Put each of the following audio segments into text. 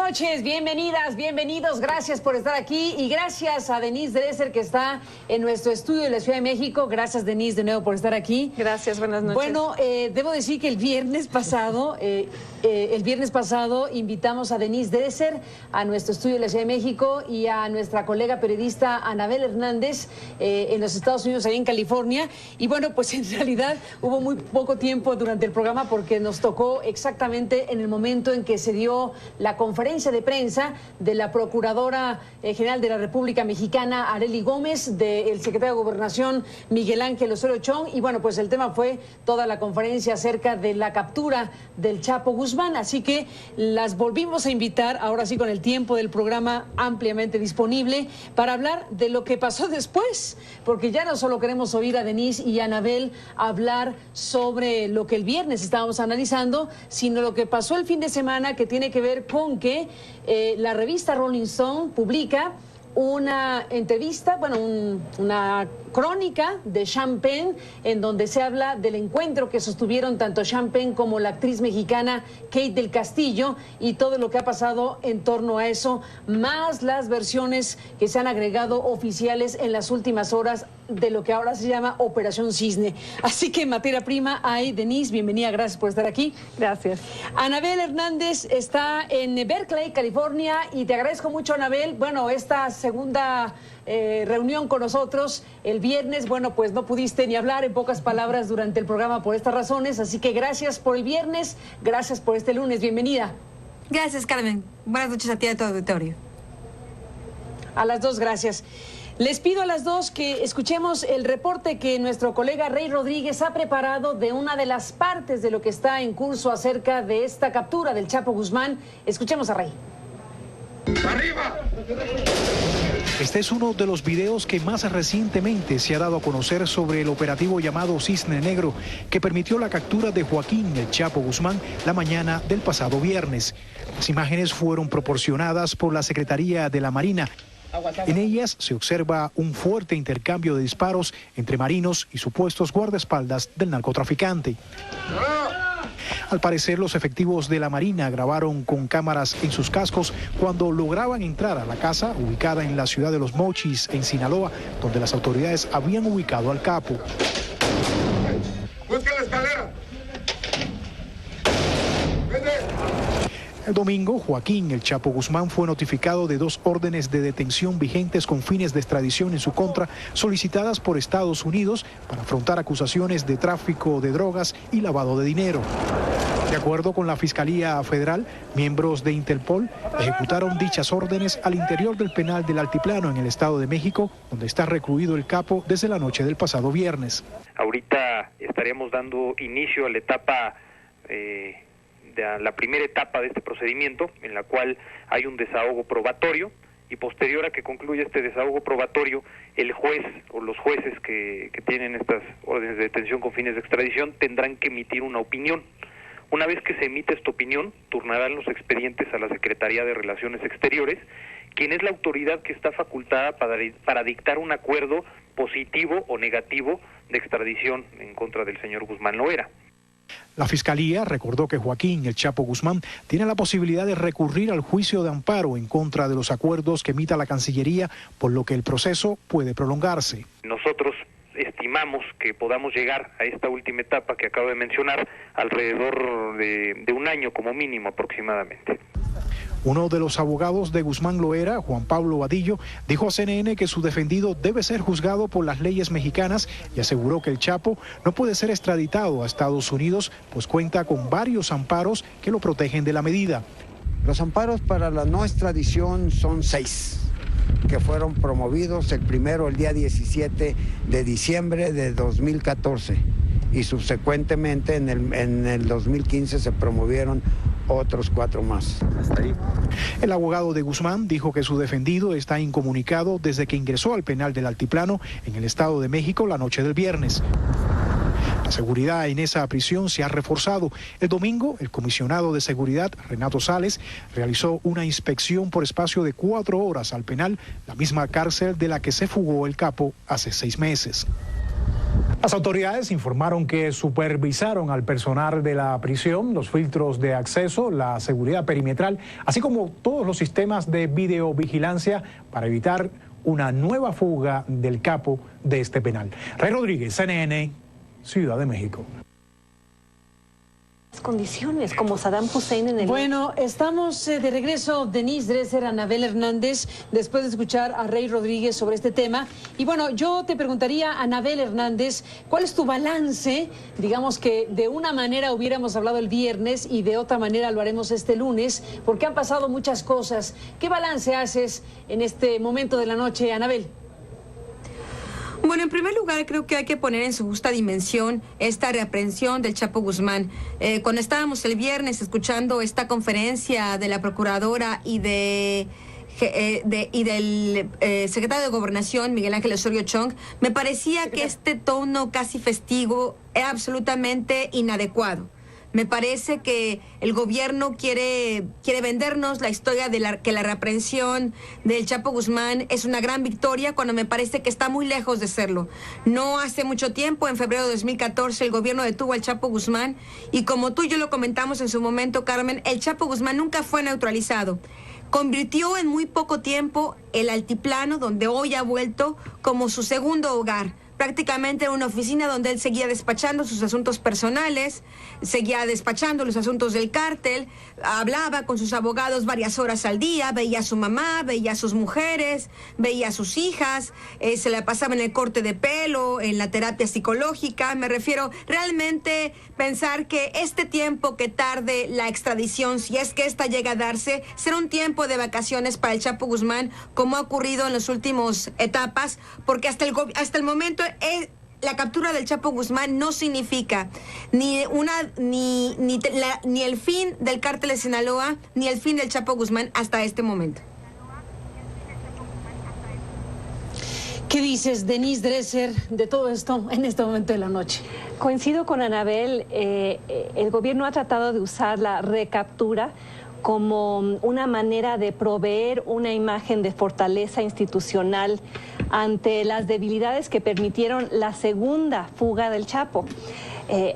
noches, bienvenidas, bienvenidos, gracias por estar aquí y gracias a Denise Dresser que está en nuestro estudio de la Ciudad de México. Gracias, Denise, de nuevo por estar aquí. Gracias, buenas noches. Bueno, debo decir que el viernes pasado invitamos a Denise Dresser a nuestro estudio de la Ciudad de México y a nuestra colega periodista Anabel Hernández en los Estados Unidos, ahí en California. Y bueno, pues en realidad hubo muy poco tiempo durante el programa porque nos tocó exactamente en el momento en que se dio la conferencia de prensa de la Procuradora General de la República Mexicana, Arely Gómez, del secretario de Gobernación, Miguel Ángel Osorio Chong. Y bueno, pues el tema fue toda la conferencia acerca de la captura del Chapo Guzmán. Así que las volvimos a invitar, ahora sí con el tiempo del programa ampliamente disponible, para hablar de lo que pasó después, porque ya no solo queremos oír a Denise y a Anabel hablar sobre lo que el viernes estábamos analizando, sino lo que pasó el fin de semana, que tiene que ver con que la revista Rolling Stone publica una entrevista, una crónica de Sean Penn, en donde se habla del encuentro que sostuvieron tanto Sean Penn como la actriz mexicana Kate del Castillo y todo lo que ha pasado en torno a eso, más las versiones que se han agregado oficiales en las últimas horas de lo que ahora se llama Operación Cisne. Así que en materia prima hay Denise, bienvenida, gracias por estar aquí. Gracias. Anabel Hernández está en Berkeley, California, y te agradezco mucho, Anabel. Bueno, esta segunda reunión con nosotros el viernes, bueno, pues no pudiste ni hablar, en pocas palabras, durante el programa por estas razones, así que gracias por el viernes, gracias por este lunes, bienvenida. Gracias, Carmen. Buenas noches a ti y a todo el auditorio. A las dos, gracias. Les pido a las dos que escuchemos el reporte que nuestro colega Rey Rodríguez ha preparado de una de las partes de lo que está en curso acerca de esta captura del Chapo Guzmán. Escuchemos a Rey. ¡Arriba! Este es uno de los videos que más recientemente se ha dado a conocer sobre el operativo llamado Cisne Negro, que permitió la captura de Joaquín El Chapo Guzmán la mañana del pasado viernes. Las imágenes fueron proporcionadas por la Secretaría de la Marina. En ellas se observa un fuerte intercambio de disparos entre marinos y supuestos guardaespaldas del narcotraficante. Al parecer, los efectivos de la Marina grabaron con cámaras en sus cascos cuando lograban entrar a la casa ubicada en la ciudad de Los Mochis, en Sinaloa, donde las autoridades habían ubicado al capo. ¡Busca la escalera! ¡Vete! El domingo, Joaquín El Chapo Guzmán fue notificado de 2 órdenes de detención vigentes con fines de extradición en su contra, solicitadas por Estados Unidos para afrontar acusaciones de tráfico de drogas y lavado de dinero. De acuerdo con la Fiscalía Federal, miembros de Interpol ejecutaron dichas órdenes al interior del penal del Altiplano en el Estado de México, donde está recluido el capo desde la noche del pasado viernes. Ahorita estaríamos dando inicio a la etapa la primera etapa de este procedimiento, en la cual hay un desahogo probatorio, y posterior a que concluya este desahogo probatorio, el juez o los jueces que tienen estas órdenes de detención con fines de extradición tendrán que emitir una opinión. Una vez que se emite esta opinión, turnarán los expedientes a la Secretaría de Relaciones Exteriores, quien es la autoridad que está facultada para dictar un acuerdo positivo o negativo de extradición en contra del señor Guzmán Loera. La Fiscalía recordó que Joaquín El Chapo Guzmán tiene la posibilidad de recurrir al juicio de amparo en contra de los acuerdos que emita la Cancillería, por lo que el proceso puede prolongarse. Nosotros estimamos que podamos llegar a esta última etapa que acabo de mencionar alrededor de un año como mínimo aproximadamente. Uno de los abogados de Guzmán Loera, Juan Pablo Vadillo, dijo a CNN que su defendido debe ser juzgado por las leyes mexicanas y aseguró que el Chapo no puede ser extraditado a Estados Unidos, pues cuenta con varios amparos que lo protegen de la medida. Los amparos para la no extradición son 6, que fueron promovidos, el primero el día 17 de diciembre de 2014 y subsecuentemente en el 2015 se promovieron otros 4 más. Hasta ahí. El abogado de Guzmán dijo que su defendido está incomunicado desde que ingresó al penal del Altiplano en el Estado de México la noche del viernes. La seguridad en esa prisión se ha reforzado. El domingo, el comisionado de seguridad, Renato Sales, realizó una inspección por espacio de 4 horas al penal, la misma cárcel de la que se fugó el capo hace 6 meses. Las autoridades informaron que supervisaron al personal de la prisión, los filtros de acceso, la seguridad perimetral, así como todos los sistemas de videovigilancia para evitar una nueva fuga del capo de este penal. Rey Rodríguez, CNN, Ciudad de México. Condiciones como Saddam Hussein en el... Bueno, estamos de regreso, Denise Dresser, Anabel Hernández, después de escuchar a Rey Rodríguez sobre este tema. Y bueno, yo te preguntaría, Anabel Hernández, ¿cuál es tu balance? Digamos que de una manera hubiéramos hablado el viernes y de otra manera lo haremos este lunes, porque han pasado muchas cosas. ¿Qué balance haces en este momento de la noche, Anabel? Bueno, en primer lugar, creo que hay que poner en su justa dimensión esta reaprehensión del Chapo Guzmán. Cuando estábamos el viernes escuchando esta conferencia de la Procuradora y del secretario de Gobernación, Miguel Ángel Osorio Chong, me parecía que este tono casi festivo era absolutamente inadecuado. Me parece que el gobierno quiere vendernos la historia de que la reaprehensión del Chapo Guzmán es una gran victoria, cuando me parece que está muy lejos de serlo. No hace mucho tiempo, en febrero de 2014, el gobierno detuvo al Chapo Guzmán y como tú y yo lo comentamos en su momento, Carmen, el Chapo Guzmán nunca fue neutralizado. Convirtió en muy poco tiempo el altiplano, donde hoy ha vuelto, como su segundo hogar. Prácticamente en una oficina donde él seguía despachando sus asuntos personales, seguía despachando los asuntos del cártel, hablaba con sus abogados varias horas al día, veía a su mamá, veía a sus mujeres, veía a sus hijas, se la pasaba en el corte de pelo, en la terapia psicológica. Me refiero realmente pensar que este tiempo que tarde la extradición, si es que esta llega a darse, será un tiempo de vacaciones para el Chapo Guzmán, como ha ocurrido en las últimas etapas, porque hasta el momento la captura del Chapo Guzmán no significa ni el fin del cártel de Sinaloa, ni el fin del Chapo Guzmán hasta este momento. ¿Qué dices, Denise Dresser, de todo esto en este momento de la noche? Coincido con Anabel, el gobierno ha tratado de usar la recaptura como una manera de proveer una imagen de fortaleza institucional ante las debilidades que permitieron la segunda fuga del Chapo.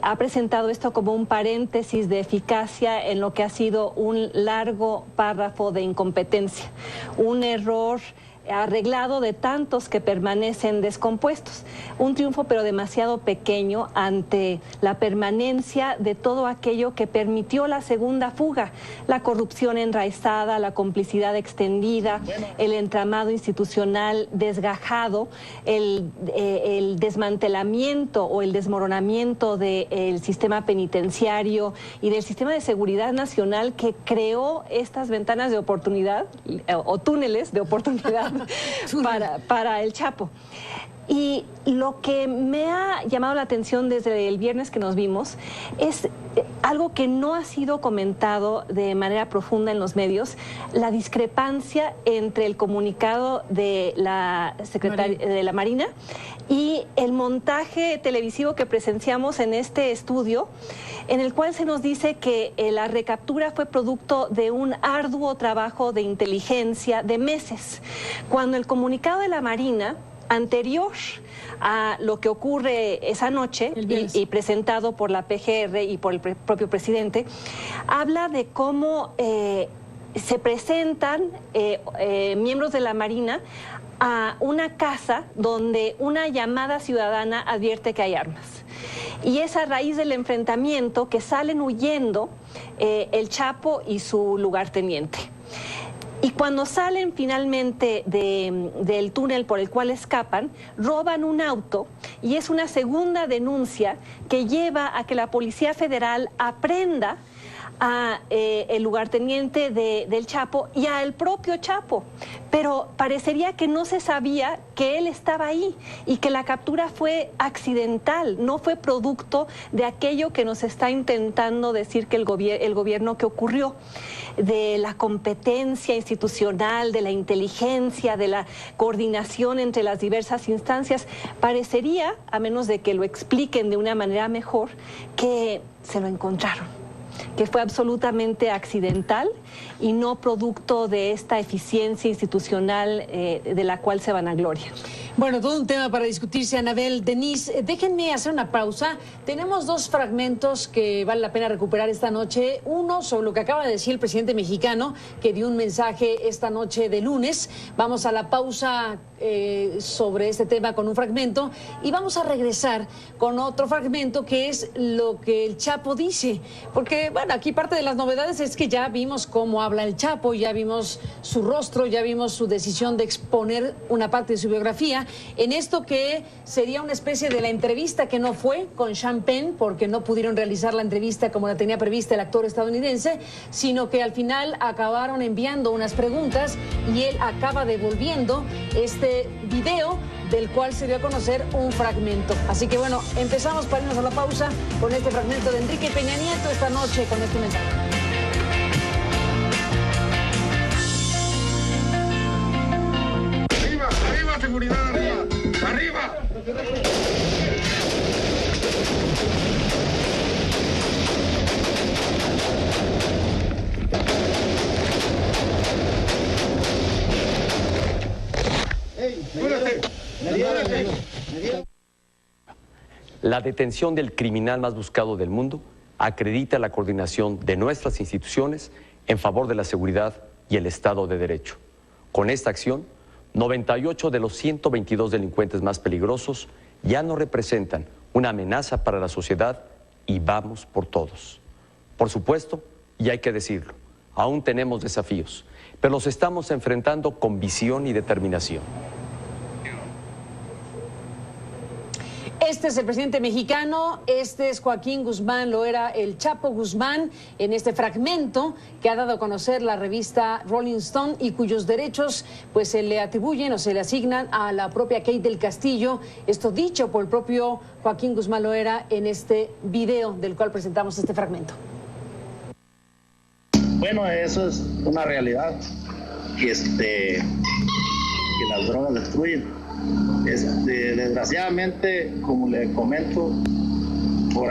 Ha presentado esto como un paréntesis de eficacia en lo que ha sido un largo párrafo de incompetencia, un error arreglado de tantos que permanecen descompuestos. Un triunfo pero demasiado pequeño ante la permanencia de todo aquello que permitió la segunda fuga, la corrupción enraizada, la complicidad extendida, el entramado institucional desgajado, el desmantelamiento o el desmoronamiento del sistema penitenciario y del sistema de seguridad nacional que creó estas ventanas de oportunidad o túneles de oportunidad para el Chapo. Y lo que me ha llamado la atención desde el viernes que nos vimos es algo que no ha sido comentado de manera profunda en los medios, la discrepancia entre el comunicado de la Secretaría de la Marina y el montaje televisivo que presenciamos en este estudio, en el cual se nos dice que la recaptura fue producto de un arduo trabajo de inteligencia de meses, cuando el comunicado de la Marina anterior a lo que ocurre esa noche y presentado por la PGR y por el propio presidente, habla de cómo se presentan miembros de la Marina a una casa donde una llamada ciudadana advierte que hay armas. Y es a raíz del enfrentamiento que salen huyendo el Chapo y su lugarteniente. Y cuando salen finalmente del túnel por el cual escapan, roban un auto y es una segunda denuncia que lleva a que la Policía Federal aprenda a el lugarteniente del Chapo y al propio Chapo, pero parecería que no se sabía que él estaba ahí y que la captura fue accidental, no fue producto de aquello que nos está intentando decir que el gobierno que ocurrió, de la competencia institucional, de la inteligencia, de la coordinación entre las diversas instancias. Parecería, a menos de que lo expliquen de una manera mejor, que se lo encontraron. que fue absolutamente accidental y no producto de esta eficiencia institucional de la cual se vanagloria. Bueno, todo un tema para discutirse, Anabel. Denise, déjenme hacer una pausa. Tenemos dos fragmentos que vale la pena recuperar esta noche. Uno sobre lo que acaba de decir el presidente mexicano, que dio un mensaje esta noche de lunes. Vamos a la pausa sobre este tema con un fragmento y vamos a regresar con otro fragmento que es lo que el Chapo dice. Porque, bueno, aquí parte de las novedades es que ya vimos cómo habla el Chapo, ya vimos su rostro, ya vimos su decisión de exponer una parte de su biografía en esto que sería una especie de la entrevista que no fue con Sean Penn, porque no pudieron realizar la entrevista como la tenía prevista el actor estadounidense, sino que al final acabaron enviando unas preguntas y él acaba devolviendo este video del cual se dio a conocer un fragmento. Así que bueno, empezamos para irnos a la pausa con este fragmento de Enrique Peña Nieto esta noche con este mensaje. Arriba, arriba, seguridad, arriba, arriba. La detención del criminal más buscado del mundo acredita la coordinación de nuestras instituciones en favor de la seguridad y el Estado de Derecho. Con esta acción, 98 de los 122 delincuentes más peligrosos ya no representan una amenaza para la sociedad y vamos por todos. Por supuesto, y hay que decirlo, aún tenemos desafíos, pero los estamos enfrentando con visión y determinación. Este es el presidente mexicano, este es Joaquín Guzmán Loera, el Chapo Guzmán, en este fragmento que ha dado a conocer la revista Rolling Stone y cuyos derechos pues se le atribuyen o se le asignan a la propia Kate del Castillo. Esto dicho por el propio Joaquín Guzmán Loera en este video del cual presentamos este fragmento. Bueno, eso es una realidad, que las drogas destruyen. Desgraciadamente, como le comento, por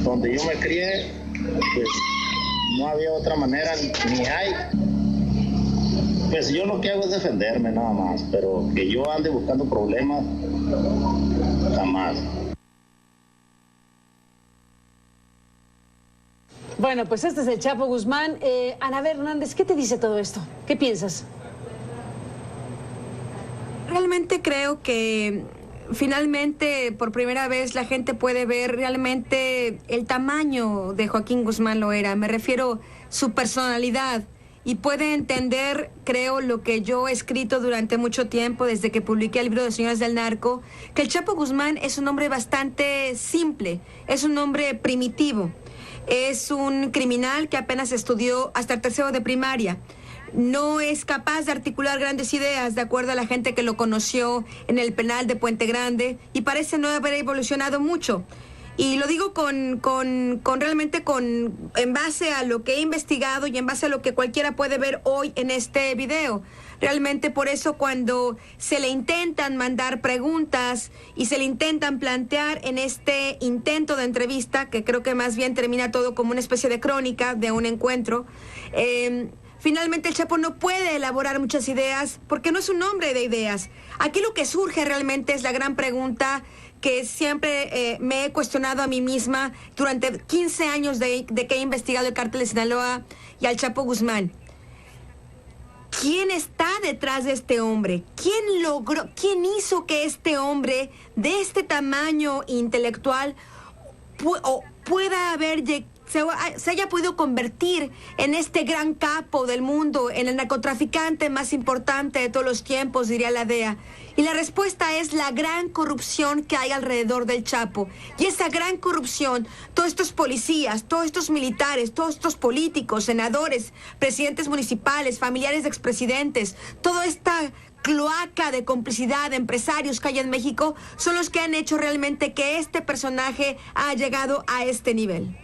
donde yo me crié, pues no había otra manera, ni hay. Pues yo lo que hago es defenderme nada más, pero que yo ande buscando problemas, jamás. Bueno, pues este es el Chapo Guzmán. Anabel Hernández, ¿qué te dice todo esto? ¿Qué piensas? Realmente creo que finalmente por primera vez la gente puede ver realmente el tamaño de Joaquín Guzmán Loera. Me refiero su personalidad y puede entender, creo, lo que yo he escrito durante mucho tiempo desde que publiqué el libro de Señoras del Narco, que el Chapo Guzmán es un hombre bastante simple, es un hombre primitivo, es un criminal que apenas estudió hasta el tercero de primaria. No es capaz de articular grandes ideas, de acuerdo a la gente que lo conoció en el penal de Puente Grande, y parece no haber evolucionado mucho. Y lo digo realmente en base a lo que he investigado y en base a lo que cualquiera puede ver hoy en este video. Realmente por eso cuando se le intentan mandar preguntas y se le intentan plantear en este intento de entrevista, que creo que más bien termina todo como una especie de crónica de un encuentro, finalmente el Chapo no puede elaborar muchas ideas porque no es un hombre de ideas. Aquí lo que surge realmente es la gran pregunta que siempre me he cuestionado a mí misma durante 15 años de que he investigado el cártel de Sinaloa y al Chapo Guzmán. ¿Quién está detrás de este hombre? ¿Quién hizo que este hombre de este tamaño intelectual se haya podido convertir en este gran capo del mundo, en el narcotraficante más importante de todos los tiempos, diría la DEA? Y la respuesta es la gran corrupción que hay alrededor del Chapo. Y esa gran corrupción, todos estos policías, todos estos militares, todos estos políticos, senadores, presidentes municipales, familiares de expresidentes, toda esta cloaca de complicidad de empresarios que hay en México, son los que han hecho realmente que este personaje haya llegado a este nivel.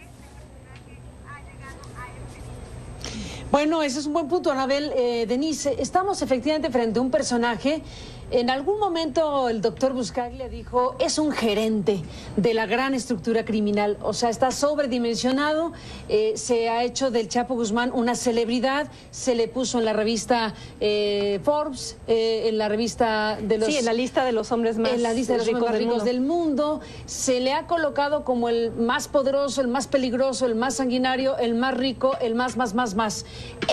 Bueno, ese es un buen punto, Anabel. Denise, estamos efectivamente frente a un personaje. En algún momento el doctor Buscaglia dijo, es un gerente de la gran estructura criminal, o sea, está sobredimensionado, se ha hecho del Chapo Guzmán una celebridad, se le puso en la revista Forbes, en la revista de los... Sí, en la lista de los hombres más, en la lista de los hombres más ricos del mundo, se le ha colocado como el más poderoso, el más peligroso, el más sanguinario, el más rico, el más.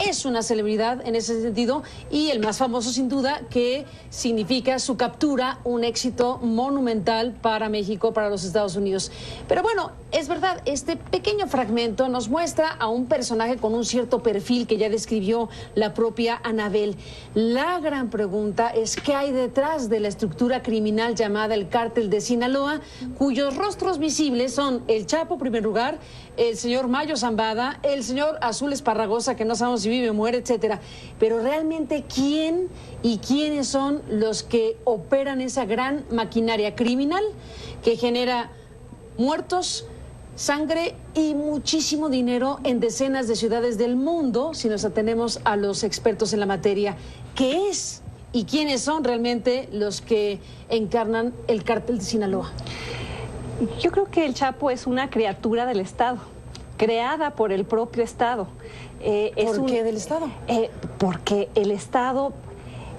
Es una celebridad en ese sentido y el más famoso sin duda, que significa su captura un éxito monumental para México, para los Estados Unidos. Pero bueno, es verdad, este pequeño fragmento nos muestra a un personaje con un cierto perfil que ya describió la propia Anabel. La gran pregunta es qué hay detrás de la estructura criminal llamada el Cártel de Sinaloa, cuyos rostros visibles son el Chapo, en primer lugar, el señor Mayo Zambada, el señor Azul Esparragosa, que no sabemos si vive o muere, etcétera. Pero realmente, ¿quién y quiénes son los que operan esa gran maquinaria criminal que genera muertos, sangre y muchísimo dinero en decenas de ciudades del mundo, si nos atenemos a los expertos en la materia? ¿Qué es y quiénes son realmente los que encarnan el Cártel de Sinaloa? Yo creo que el Chapo es una criatura del Estado, creada por el propio Estado. ¿Por qué del Estado? Porque el Estado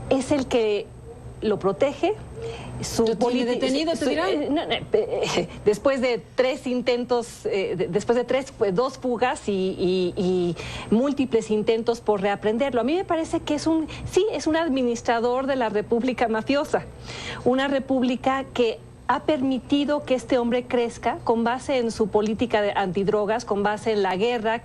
es el que lo protege. ¿Lo tiene detenido, te dirán? Después de 3 intentos, después de 2 fugas y múltiples intentos por reaprenderlo. A mí me parece que es un administrador de la república mafiosa, una república que ha permitido que este hombre crezca con base en su política de antidrogas, con base en la guerra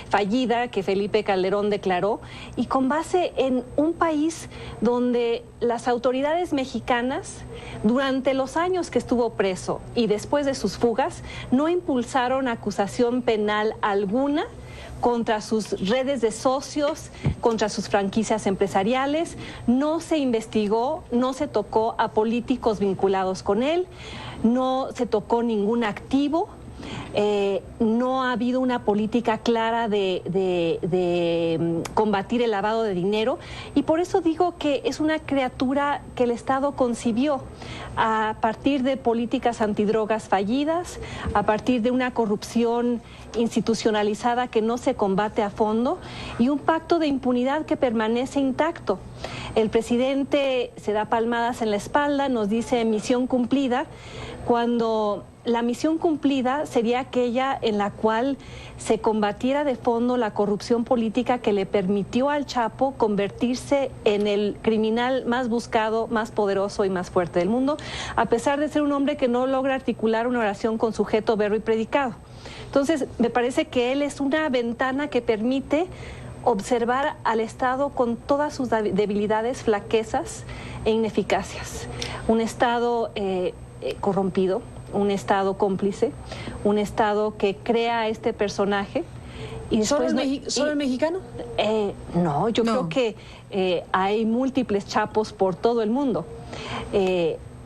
fallida que Felipe Calderón declaró y con base en un país donde las autoridades mexicanas, durante los años que estuvo preso y después de sus fugas, no impulsaron acusación penal alguna contra sus redes de socios, contra sus franquicias empresariales. No se investigó, no se tocó a políticos vinculados con él, no se tocó ningún activo. No ha habido una política clara de combatir el lavado de dinero y por eso digo que es una criatura que el Estado concibió a partir de políticas antidrogas fallidas, a partir de una corrupción institucionalizada que no se combate a fondo y un pacto de impunidad que permanece intacto. El presidente se da palmadas en la espalda, nos dice misión cumplida, cuando la misión cumplida sería aquella en la cual se combatiera de fondo la corrupción política que le permitió al Chapo convertirse en el criminal más buscado, más poderoso y más fuerte del mundo, a pesar de ser un hombre que no logra articular una oración con sujeto, verbo y predicado. Entonces, me parece que él es una ventana que permite observar al Estado con todas sus debilidades, flaquezas e ineficacias. Un Estado corrompido, un Estado cómplice, un Estado que crea a este personaje. Y ¿Solo el mexicano? No, yo creo que hay múltiples Chapos por todo el mundo.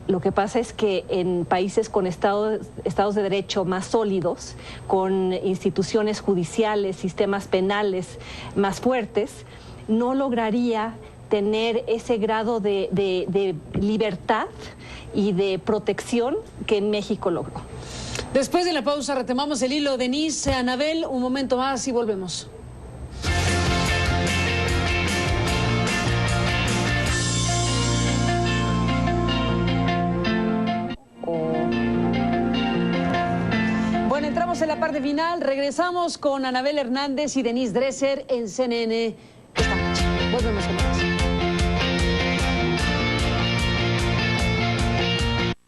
Lo que pasa es que en países con estados de derecho más sólidos, con instituciones judiciales, sistemas penales más fuertes, no lograría tener ese grado de libertad y de protección que en México logró. Después de la pausa retomamos el hilo. Denise, Anabel, un momento más y volvemos. Bueno, entramos en la parte final. Regresamos con Anabel Hernández y Denise Dresser en CNN esta noche. Volvemos con más.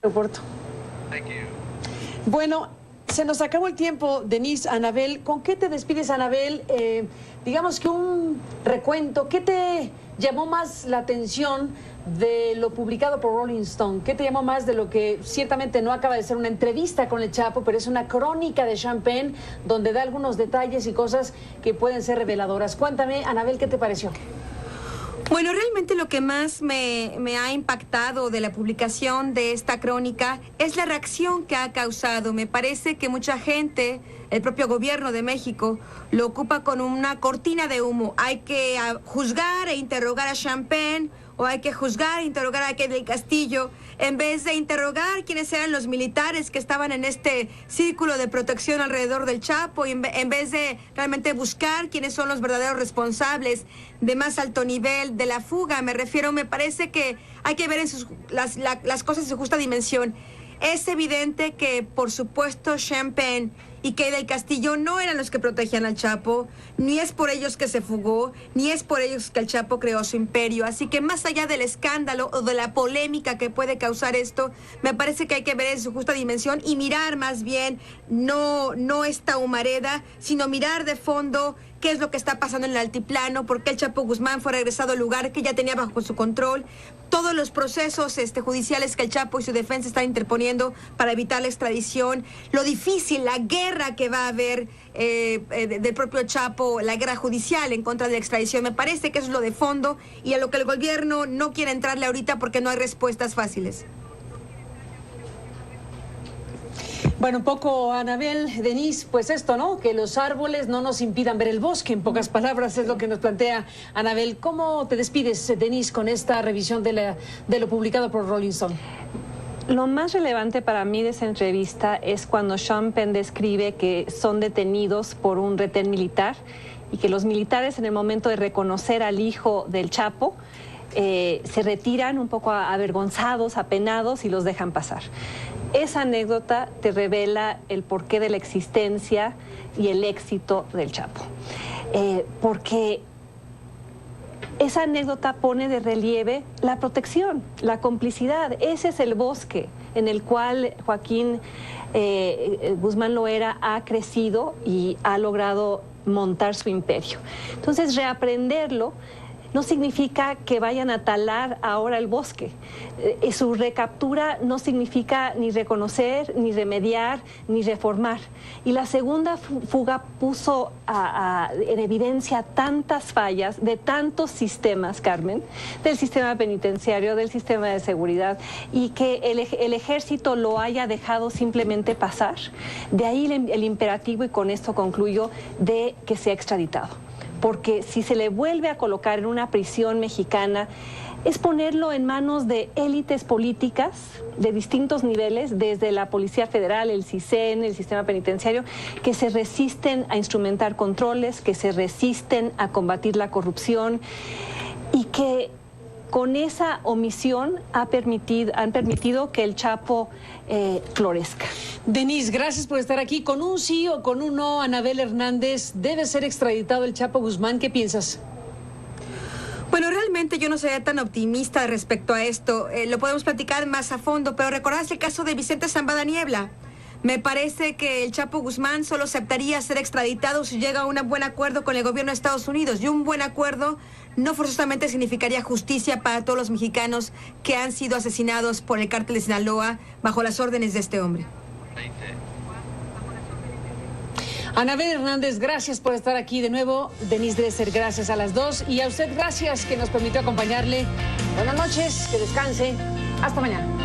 Aeropuerto. Bueno, se nos acabó el tiempo, Denise, Anabel. ¿Con qué te despides, Anabel? Digamos que un recuento. ¿Qué te llamó más la atención de lo publicado por Rolling Stone? ¿Qué te llamó más de lo que ciertamente no acaba de ser una entrevista con el Chapo, pero es una crónica de Sean Penn donde da algunos detalles y cosas que pueden ser reveladoras? Cuéntame, Anabel, ¿qué te pareció? Bueno, realmente lo que más me ha impactado de la publicación de esta crónica es la reacción que ha causado. Me parece que mucha gente, el propio gobierno de México, lo ocupa con una cortina de humo. Hay que juzgar e interrogar a Champagne, o hay que juzgar e interrogar a Kay del Castillo, en vez de interrogar quiénes eran los militares que estaban en este círculo de protección alrededor del Chapo, y en vez de realmente buscar quiénes son los verdaderos responsables de más alto nivel de la fuga. Me parece que hay que ver las cosas en su justa dimensión. Es evidente que, por supuesto, Champagne y Kay del Castillo no eran los que protegían al Chapo, ni es por ellos que se fugó, ni es por ellos que el Chapo creó su imperio. Así que más allá del escándalo o de la polémica que puede causar esto, me parece que hay que ver en su justa dimensión y mirar más bien no esta humareda, sino mirar de fondo qué es lo que está pasando en el altiplano, por qué el Chapo Guzmán fue regresado al lugar que ya tenía bajo su control, todos los procesos judiciales que el Chapo y su defensa están interponiendo para evitar la extradición, lo difícil, la guerra que va a haber del propio Chapo, la guerra judicial en contra de la extradición. Me parece que eso es lo de fondo y a lo que el gobierno no quiere entrarle ahorita porque no hay respuestas fáciles. Bueno, un poco, Anabel, Denise, pues esto, ¿no? Que los árboles no nos impidan ver el bosque, en pocas palabras, es lo que nos plantea Anabel. ¿Cómo te despides, Denise, con esta revisión de lo publicado por Rolling Stone? Lo más relevante para mí de esa entrevista es cuando Champagne describe que son detenidos por un retén militar y que los militares, en el momento de reconocer al hijo del Chapo, se retiran un poco avergonzados, apenados y los dejan pasar. Esa anécdota te revela el porqué de la existencia y el éxito del Chapo. Porque esa anécdota pone de relieve la protección, la complicidad. Ese es el bosque en el cual Joaquín Guzmán Loera ha crecido y ha logrado montar su imperio. Entonces, reaprenderlo no significa que vayan a talar ahora el bosque. Su recaptura no significa ni reconocer, ni remediar, ni reformar. Y la segunda fuga puso en evidencia tantas fallas de tantos sistemas, Carmen, del sistema penitenciario, del sistema de seguridad, y que el ejército lo haya dejado simplemente pasar. De ahí el imperativo, y con esto concluyo, de que sea extraditado. Porque si se le vuelve a colocar en una prisión mexicana, es ponerlo en manos de élites políticas de distintos niveles, desde la Policía Federal, el CISEN, el sistema penitenciario, que se resisten a instrumentar controles, que se resisten a combatir la corrupción y que con esa omisión han permitido que el Chapo florezca. Denise, gracias por estar aquí. Con un sí o con un no, Anabel Hernández, ¿debe ser extraditado el Chapo Guzmán? ¿Qué piensas? Bueno, realmente yo no sería tan optimista respecto a esto. Lo podemos platicar más a fondo, pero recordás el caso de Vicente Zambada Niebla. Me parece que el Chapo Guzmán solo aceptaría ser extraditado si llega a un buen acuerdo con el gobierno de Estados Unidos. Y un buen acuerdo no forzosamente significaría justicia para todos los mexicanos que han sido asesinados por el cártel de Sinaloa bajo las órdenes de este hombre. Anabel Hernández, gracias por estar aquí de nuevo. Denise Dresser, gracias a las dos. Y a usted, gracias que nos permitió acompañarle. Buenas noches, que descanse. Hasta mañana.